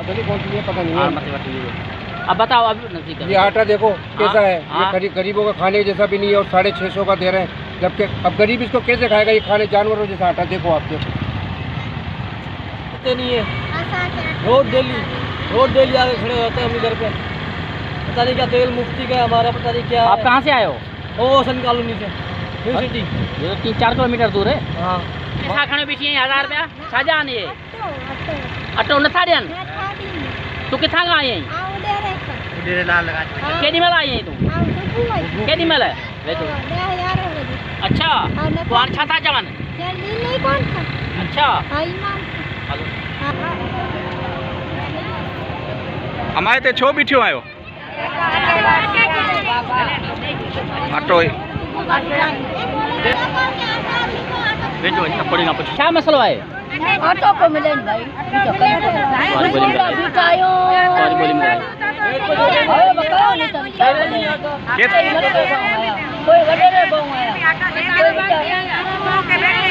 पता नहीं कौन सी है, पता नहीं है। अब बताओ, अब नजदीक ये आटा देखो कैसा है, ये गरीबों का खाने जैसा भी नहीं है और 650 का दे रहे हैं, जबकि अब गरीब इसको कैसे खाएगा? ये खाने जानवरों जैसा आटा देखो, आप देखो नहीं है। रोड डेली आगे खड़े होते हैं हम इधर पे, पता नहीं क्या तेल मुफ्ती का हमारा, पता नहीं क्या। आप कहाँ से आए हो? ओ सन कॉलोनी से, न्यू सिटी। ये 3-4 किलोमीटर दूर है। हाँ पैसा खणे बीठी 1000 रुपया छाजान ये अटो नथा ॾियनि? तूं किथां खां आई आहीं? केॾी महिल आई आहीं तूं? केॾी महिल? अच्छा, तूं हाणे छा था चवनि? अच्छा, हमारे ते छो बीठियो आयो? ऑटो वेठो वञी थोड़ी खां पुछ छा मसलो आहे? ऑटो को मिले भाई,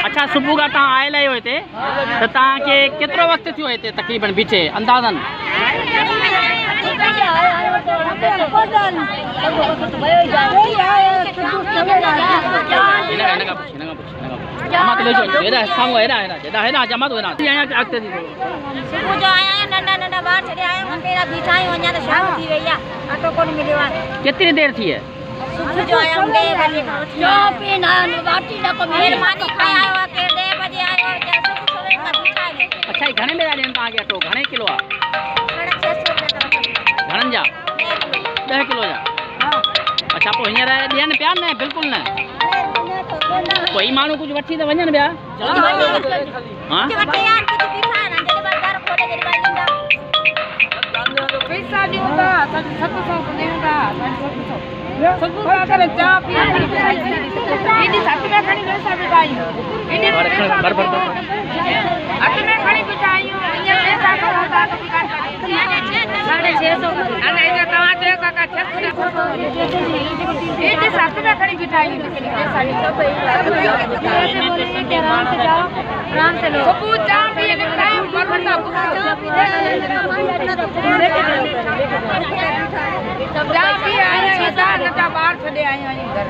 अच्छा, सुबह का तव्हां आयल आहियो हिते, त तव्हांखे केतिरो वक़्तु थियो हिते तक़रीबन बीठे अंदाज़न? कितनी देर थी है? अच्छा, घणे में ॾियनि तव्हांखे अटो? घणे किलो आहे? घणनि जा? 10 किलो जा? अच्छा, पोइ हींअर ॾियनि पिया न? बिल्कुलु न। कोई माण्हू कुझु वठी त वञनि पिया। हाँ, पैसा ॾियूं था 700 ॾियूं था, 700 सुबुह करे चाह पी एॾी सत में खणी पैसा बिठायूं, एॾी अठ में खणी बिठायूं, ईअं पैसा करो था त बि कान 650 अने इन तव्हां चयो काका 600 एॾी सत में खणी बिठायूं, पैसा आराम से लो। सुबुह चाह पी बिठायूं, बरबता चाह पी आया, नंढा ॿार छॾे आया आहियूं घर।